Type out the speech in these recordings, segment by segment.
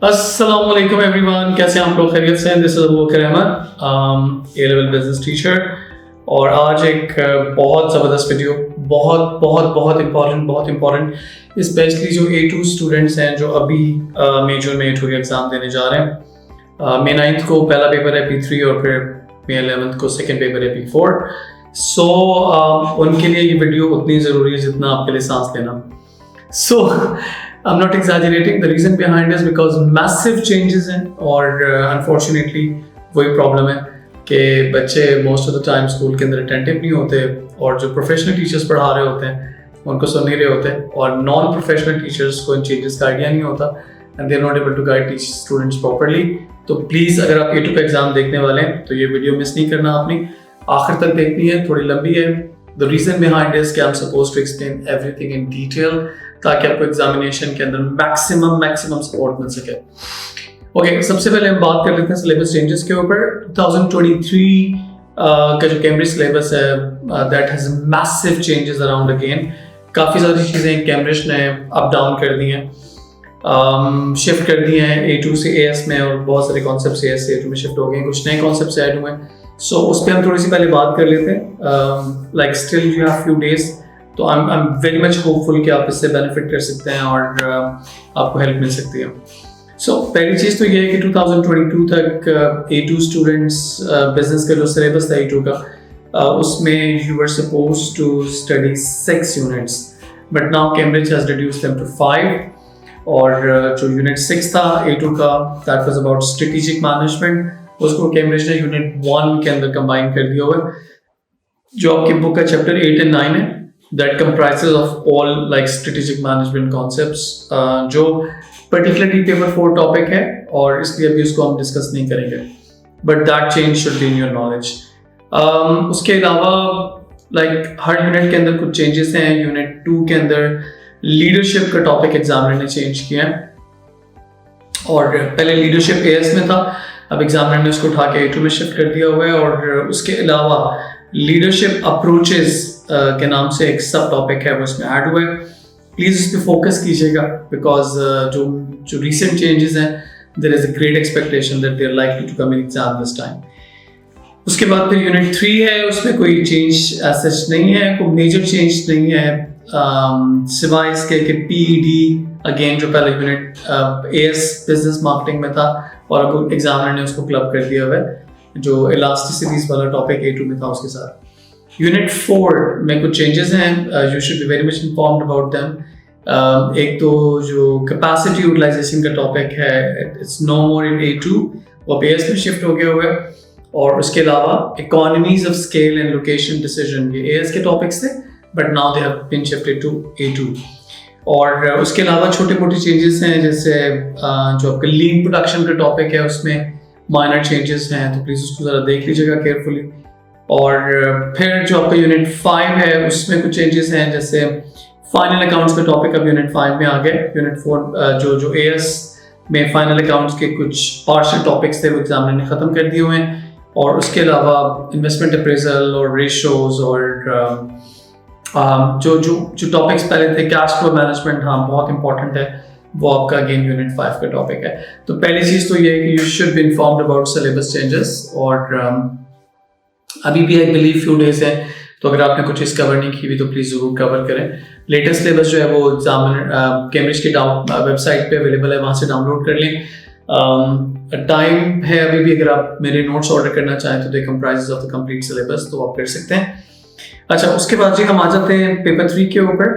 अस्सलाम वालेकुम एवरीवन, कैसे हैं आप लोग? खैरियत से हैं? This is Abu Bakar Ahmed, A level business teacher. और आज एक बहुत ज़बरदस्त वीडियो, बहुत बहुत बहुत इम्पॉर्टेंट स्पेशली जो A2 स्टूडेंट्स हैं जो अभी मेजर में A2 के एग्ज़ाम देने जा रहे हैं। May 9th को पहला पेपर है P3 और फिर May 11th को सेकेंड पेपर है P4। सो उनके लिए ये वीडियो उतनी ज़रूरी है जितना आपके लिए सांस लेना। So I'm not exaggerating. The reason behind is because massive changes हैं और unfortunately वही प्रॉब्लम है कि बच्चे most of the time school के अंदर attentive नहीं होते और जो प्रोफेशनल टीचर्स पढ़ा रहे होते हैं उनको सुन नहीं रहे होते और नॉन प्रोफेशनल टीचर्स को इन चेंजेस का आइडिया नहीं होता and they are not able to guide teach students properly. तो प्लीज़ अगर आप A2 का एग्ज़ाम देखने वाले हैं तो ये वीडियो मिस नहीं करना आपने, आखिर तक देखनी है, थोड़ी लंबी है। The reason behind is कि I'm supposed to explain everything in detail ताकि आपको एग्जामिनेशन के अंदर मैक्सिमम सपोर्ट मिल सके। ओके, सबसे पहले हम बात कर लेते हैं सिलेबस चेंजेस के ऊपर। 2023 का जो कैम्ब्रिज सिलेबस है that has massive changes around again. काफ़ी सारी चीज़ें कैम्ब्रिज ने अप डाउन कर दी हैं, शिफ्ट कर दी हैं A2 से AS में और बहुत सारे कॉन्सेप्ट AS से A2 में शिफ्ट हो गए हैं, कुछ नए कॉन्सेप्ट ऐड हुए हैं। सो उस पर हम थोड़ी सी पहले बात कर लेते हैं। Like still you have few days, तो I am very much hopeful कि आप इससे बेनिफिट कर सकते हैं और आपको हेल्प मिल सकती है। सो पहली चीज़ तो ये है कि 2022 तक A2 स्टूडेंट्स बिजनेस का जो सिलेबस था A2 का उसमें you were supposed to study 6 units, but now Cambridge has reduced them to 5। और जो यूनिट 6 था A2 का that was about strategic management, उसको कैम्ब्रिज ने यूनिट 1 के अंदर कंबाइन कर दिया हुआ है। जो आपकी बुक का चैप्टर 8 और 9 है that comprises of all like strategic management concepts, जो particularly paper 4 topic है और इसलिए अभी उसको हम डिस्कस नहीं करेंगे, but that change should be in your knowledge. उसके अलावा like हर यूनिट के अंदर कुछ चेंजेस हैं। यूनिट 2 के अंदर लीडरशिप का टॉपिक एग्जामिनर ने चेंज किया है और पहले लीडरशिप AS में था, अब एग्जामिनर ने उसको उठा के A2 में शिफ्ट कर दिया हुआ है। और उसके अलावा लीडरशिप अप्रोचेस के नाम से एक सब टॉपिक है वो इसमें ऐड हुआ है। प्लीज़ इस पर फोकस कीजिएगा बिकॉज जो रिसेंट चेंजेस हैं there is a great expectation that they are likely to come in exam this time. उसके बाद फिर यूनिट 3 है, उसमें कोई चेंज ऐसा नहीं है, कोई मेजर चेंज नहीं है सिवाय इसके कि PED अगेन जो पहले यूनिट AS बिजनेस मार्केटिंग में था और अब एग्जामिनर ने उसको क्लब कर दिया हुआ है, जो इलास्टिसिटीज वाला टॉपिक A2 में था उसके साथ। यूनिट 4 में कुछ चेंजेस हैं, you should be very much informed about them. एक तो जो कैपेसिटी यूटिलाइजेशन का टॉपिक है it's no more in A2, वो AS में शिफ्ट हो गया हुआ है। और उसके अलावा economies of scale and location decision, ये AS के टॉपिक्स थे but now they have been shifted to A2। और उसके अलावा छोटे मोटे चेंजेस हैं, जैसे जो आपका लीन प्रोडक्शन का टॉपिक है उसमें माइनर चेंजेस हैं, तो प्लीज़ उसको ज़रा देख लीजिएगा केयरफुली। और फिर जो आपका यूनिट 5 है उसमें कुछ चेंजेस हैं, जैसे फाइनल अकाउंट्स का टॉपिक अब यूनिट 5 में आ गया। यूनिट 4 जो AS में फाइनल अकाउंट्स के कुछ पार्शियल टॉपिक्स थे वो एग्जामिनर ने ख़त्म कर दिए हुए हैं। और उसके अलावा इन्वेस्टमेंट अप्रेजल और रेशोज और जो टॉपिक्स पहले थे कैश फ्लो मैनेजमेंट, हाँ बहुत इंपॉर्टेंट है, वो आपका अगेन यूनिट 5 का टॉपिक है। तो पहली चीज़ तो ये है कि you should be informed about syllabus changes. और अभी भी आई बिलीव फ्यू डेज है, तो अगर आपने कुछ चीज़ कवर नहीं की हुई तो प्लीज़ ज़रूर कवर करें। लेटेस्ट सिलेबस जो है वो एग्जामिनर कैम्ब्रिज के वेबसाइट पे अवेलेबल है, वहाँ से डाउनलोड कर लें। टाइम है अभी भी, अगर आप मेरे नोट्स ऑर्डर करना चाहें तो they comprises of the complete syllabus, तो आप कर सकते हैं। अच्छा, उसके बाद जी हम आ जाते हैं पेपर 3 के ऊपर।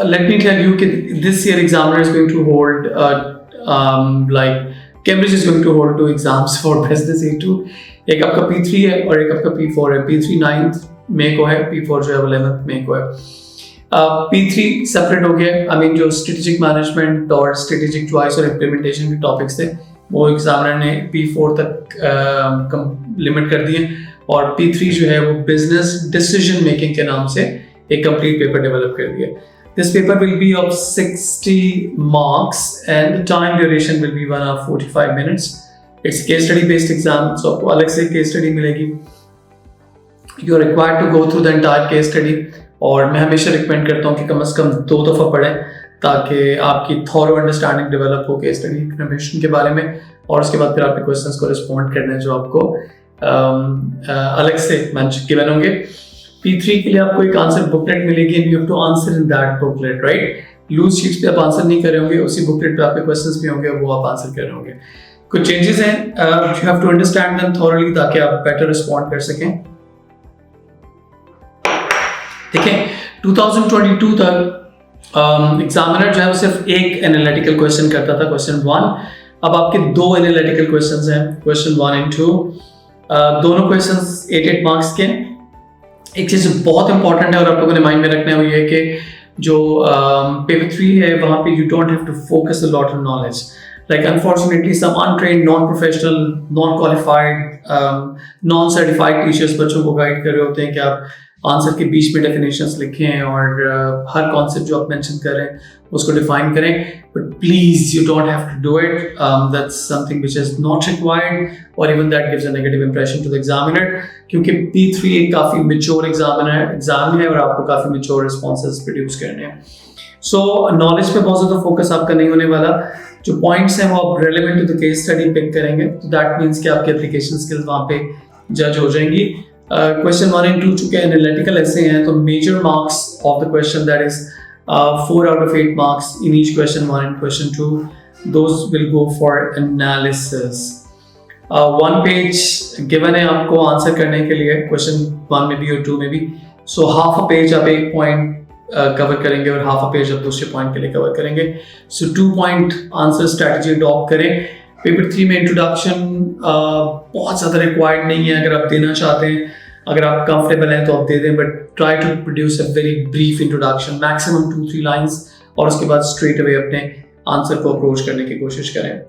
लेट मी टेल यू कि this year examiner is going to hold like Cambridge is going to hold 2 exams for business A2। एक आपका P3 है और एक आपका P4 है। P3 9th मई को है, P4 जो है 11th मई को है। P3 सेपरेट हो गया, आई मीन जो स्ट्रेटेजिक मैनेजमेंट और स्ट्रेटेजिक चॉइस और इम्प्लीमेंटेशन के टॉपिक्स थे वो एग्जामिनर ने P4 तक लिमिट कर दिए। और P3 जो है वो बिजनेस डिसीजन मेकिंग के नाम से एक कंप्लीट पेपर डेवलप कर दिया। This paper will be of 60 marks and the time duration will be 1 hour 45 minutes. It's case study based exam, so आपको अलग से case study मिलेगी। You are required to go through the entire case study और मैं हमेशा recommend करता हूँ कि कम से कम 2 दफ़ा पढ़ें ताकि आपकी थॉरो अंडरस्टैंडिंग डेवलप हो केस स्टडी इन्फॉर्मेशन के बारे में, और उसके बाद फिर आपके क्वेश्चंस को रिस्पॉन्ड करने जो आपको अलग से गिवन होंगे। P3 के लिए आपको एक आंसर बुकलेट मिलेगी and you have to answer in that booklet, right. Loose sheets पे आप आंसर नहीं कर रहे होंगे, उसी बुकलेट पे आपके क्वेश्चंस भी होंगे, वो आप आंसर कर रहे होंगे। कुछ चेंजेस हैं, you have to understand them thoroughly ताकि आप बेटर रिस्पॉन्ड कर सकें। देखें 2022 तक एग्जामिनर जो है वो सिर्फ एक एनालिटिकल क्वेश्चन करता था, क्वेश्चन 1। अब आपके दो एनालिटिकल क्वेश्चंस हैं, क्वेश्चन 1 एंड 2। दोनों क्वेश्चंस 8 मार्क्स के। एक चीज बहुत इंपॉर्टेंट है और आप लोगों ने माइंड में रखना है, वो ये है कि जो पेपर 3 है वहाँ पे you don't have to focus a lot on knowledge. Like unfortunately some untrained, non-professional, non-qualified, non-certified teachers बच्चों को गाइड कर रहे होते हैं कि आप आंसर के बीच में डेफिनेशंस लिखें और हर कॉन्सेप्ट जो आप मेंशन कर रहे हैं उसको डिफाइन करें, but please you don't have to do it. That's something which is not required और even that gives a negative impression to the examiner, क्योंकि P3 एक काफी मैच्योर एग्जाम है और आपको काफी मैच्योर रिस्पॉन्सेज प्रोड्यूस करने हैं। सो नॉलेज पे बहुत ज्यादा फोकस आपका नहीं होने वाला। जो पॉइंट्स हैं वो आप relevant to the case study pick करेंगे, तो दैट मींस कि आपकी एप्लीकेशन स्किल्स वहाँ पे जज हो जाएंगी। क्वेश्चन 1 एंड 2 चूंकि एनालिटिकल ऐसे हैं, तो major marks of the question that is 4 out of 8 marks in each question 1 and question 2, those will go for analysis. 1 page given है आपको आंसर करने के लिए, क्वेश्चन 1 में भी और 2 में भी। सो हाफ अ पेज आप एक पॉइंट कवर करेंगे और हाफ अ पेज आप दूसरे पॉइंट के लिए कवर करेंगे। सो 2 पॉइंट आंसर स्ट्रेटजी अडॉप्ट करें। पेपर 3 में इंट्रोडक्शन बहुत ज़्यादा रिक्वायर्ड नहीं है, अगर आप देना चाहते हैं, अगर आप कंफर्टेबल हैं तो आप दे दें, but try to produce a very brief introduction, maximum 2-3 lines, और उसके बाद स्ट्रेट अवे अपने आंसर को अप्रोच करने की कोशिश करें।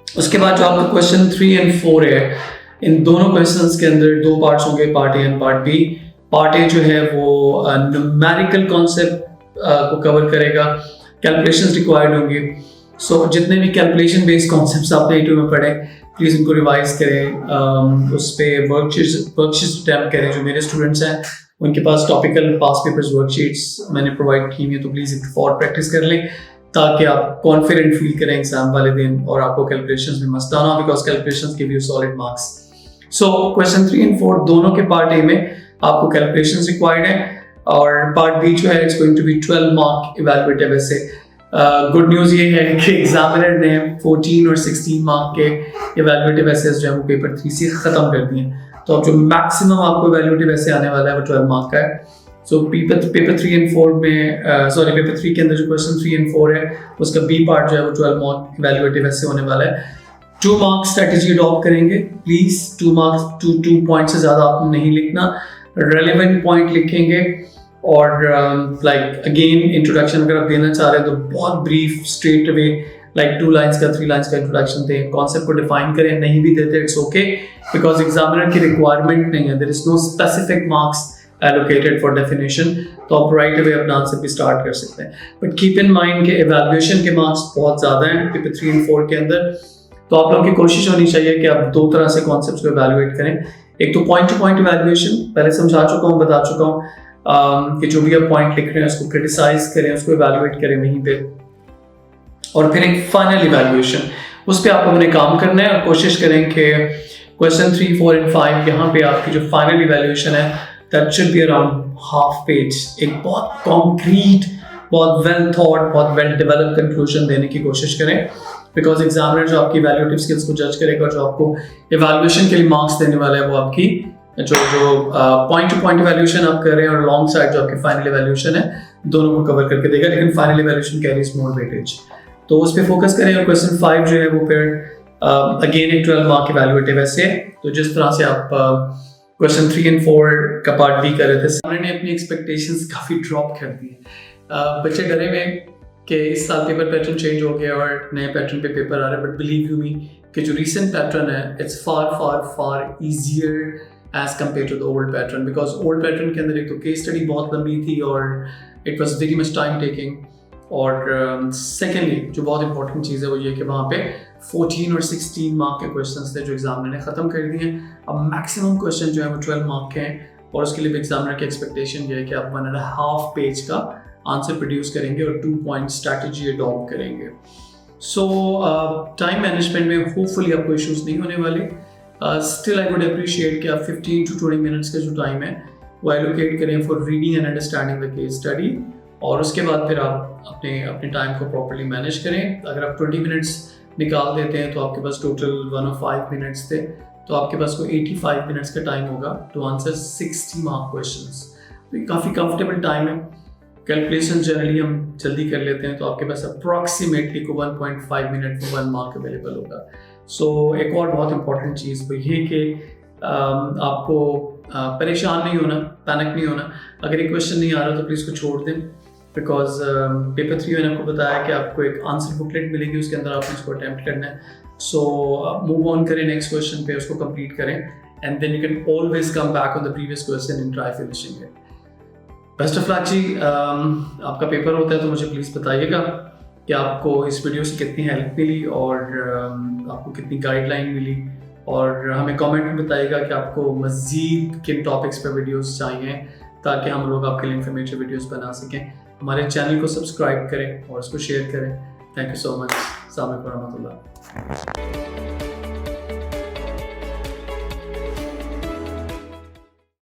उसके बाद जो आपका क्वेश्चन 3 एंड 4 है, इन दोनों क्वेश्चंस के अंदर 2 पार्ट्स होंगे, part A and part B. Part A जो है वो न्यूमेरिकल कॉन्सेप्ट को कवर करेगा, कैलकुलेशंस रिक्वायर्ड होंगी। सो जितने भी कैलकुलेशन बेस्ड कॉन्सेप्ट्स आपने A2 में पढ़े, प्लीज़ उनको रिवाइज करें, उस पर वर्कशीट्स अटैम्प्ट करें। जो मेरे स्टूडेंट्स हैं उनके पास टॉपिकल पास पेपर्स वर्कशीट्स मैंने प्रोवाइड की हुई है, तो प्लीज़ एक फॉर प्रैक्टिस कर लें ताकि आप कॉन्फिडेंट फील करें एग्जाम वाले दिन और आपको कैलकुलेशंस में मस्ताना, because calculations give you solid marks. So question 3 and 4 दोनों के पार्ट ए में आपको कैलकुलेशंस रिक्वायर्ड है, और पार्ट बी जो है it's going to be 12 mark evaluative ऐसे। गुड न्यूज़ ये है कि एग्जामिनर ने 14 और 16 मार्क के इवैल्यूएटिव एसेस जो है वो पेपर 3 से ख़त्म कर दिए, तो अब जो मैक्सिमम आपको इवैल्यूएटिव ऐसे आने वाला है वो 12 मार्क का है। सो पेपर 3 एंड 4 में पेपर 3 के अंदर जो क्वेश्चन 3 एंड 4 है उसका बी पार्ट जो है वो 12 मार्क इवैल्यूएटिव ऐसे होने वाला है। 2 मार्क स्ट्रेटेजी अडॉप्ट करेंगे, प्लीज़ 2 मार्क्स 2 पॉइंट से ज़्यादा आपको नहीं लिखना, रेलेवेंट पॉइंट लिखेंगे। और लाइक अगेन इंट्रोडक्शन अगर आप देना चाह रहे हैं तो बहुत brief straight away, like 2 lines का 3 लाइंस का इंट्रोडक्शन दें, कॉन्सेप्ट को डिफाइन करें। नहीं भी देते इट्स ओके, बिकॉज एग्जामिनर की रिक्वायरमेंट नहीं है, there is no specific marks allocated for definition, तो आप राइट अवे अपना आंसर भी स्टार्ट कर सकते हैं। बट कीप इन माइंड के इवैल्यूएशन के मार्क्स बहुत ज़्यादा हैं पेपर 3 एंड 4 के अंदर, तो आप लोगों की कोशिश होनी चाहिए कि आप 2 तरह से कॉन्सेप्ट्स को इवैल्यूएट करें। एक तो पॉइंट टू पॉइंट इवैल्यूएशन, पहले समझा चुका हूँ, बता चुका हूँ कि जो भी आप पॉइंट लिख रहे हैं उसको क्रिटिसाइज करें, उसको इवैल्यूएट करें वहीं पे, और फिर एक फाइनल इवैल्यूएशन, उस पर आप लोगों ने काम करना है और कोशिश करें कि क्वेश्चन 3, 4 एंड 5 यहाँ पे आपकी जो फाइनल इवैल्यूएशन है that should be around half page, एक बहुत कॉन्क्रीट, बहुत वेल थॉट, बहुत वेल डेवलप्ड कंक्लूजन देने की कोशिश करें, बिकॉज एग्जामिनर जो आपकी इवैल्यूएटिव स्किल्स को जज करेगा और जो आपको इवैल्यूएशन के लिए मार्क्स देने वाला है वो आपकी जो पॉइंट टू पॉइंट इवैल्यूएशन आप कर रहे हैं और लॉन्ग साइड जो आपकी फाइनल इवैल्यूएशन है, दोनों को कवर करके देगा, लेकिन final evaluation carries more weightage, तो उस पर फोकस करें। और क्वेश्चन 5 जो है वो फिर अगेन एक 12 मार्क इवैल्यूएटिव ऐसे, तो जिस तरह से आप क्वेश्चन 3 एंड 4 का पार्ट बी कर रहे थे, हमने अपनी एक्सपेक्टेशंस काफ़ी ड्रॉप कर दी। बच्चे डरे हुए कि इस साल पेपर पैटर्न चेंज हो गया और नए पैटर्न पे पेपर आ रहा है, बट बिलीव यू मी कि जो रीसेंट पैटर्न है it's far far far easier as compare to the old pattern, because old pattern के अंदर एक तो केस स्टडी बहुत लंबी थी और it was very much time taking, और सेकेंडली जो बहुत इंपॉर्टेंट चीज़ है वो ये कि वहाँ पे 14 और 16 मार्क के क्वेश्चंस थे जो एग्जामिनर ने ख़त्म कर दिए हैं। अब मैक्सिमम क्वेश्चन जो है वो 12 मार्क के हैं, और उसके लिए भी एग्जामिनर की एक्सपेक्टेशन ये है कि आप 1.5 पेज का आंसर प्रोड्यूस करेंगे और 2 पॉइंट स्ट्रैटेजी अडॉप्ट करेंगे। सो टाइम मैनेजमेंट में होपफुली आपको इश्यूज नहीं होने वाले। स्टिल आई वुड अप्रिशिएट कि आप 15 to 20 मिनट्स का जो टाइम है वो एलोकेट करें for reading and understanding the case study, और उसके बाद फिर आप अपने टाइम को प्रॉपर्ली मैनेज करें। अगर आप 20 मिनट्स निकाल देते हैं तो आपके पास टोटल 105 मिनट्स थे, तो आपके पास को 85 मिनट्स का टाइम होगा टू आंसर 60 मार्क क्वेश्चंस। तो ये काफ़ी कंफर्टेबल टाइम है। कैलकुलेशन जनरली हम जल्दी कर लेते हैं, तो आपके पास अप्रॉक्सीमेटली को 1.5 मिनट में 1 मार्क अवेलेबल होगा। सो एक और बहुत इंपॉर्टेंट चीज़ वो ये कि आपको परेशान नहीं होना, पैनिक नहीं होना। अगर एक क्वेश्चन नहीं आ रहा तो प्लीज़ को छोड़ दें, बिकॉज पेपर 3 मैंने आपको बताया कि आपको एक आंसर बुकलेट मिलेगी, उसके अंदर आपने इसको अटैम्प्ट करना है। सो मूव ऑन करें नेक्स्ट क्वेश्चन पे, उसको कंप्लीट करें, and then you can always come back on the previous question and try finishing it. Best of luck जी। आपका पेपर होता है तो मुझे प्लीज़ बताइएगा कि आपको इस वीडियो से कितनी हेल्प मिली और आपको कितनी गाइडलाइन मिली, और हमें कमेंट में बताइएगा कि आपको मज़ीद किन टॉपिक्स पर वीडियोस चाहिए ताकि हम लोग आपके लिए इंफॉर्मेटिव वीडियोस बना सकें। हमारे चैनल को सब्सक्राइब करें और इसको शेयर करें। Thank you so much. अस्सलाम वालेकुम रहमतुल्लाह।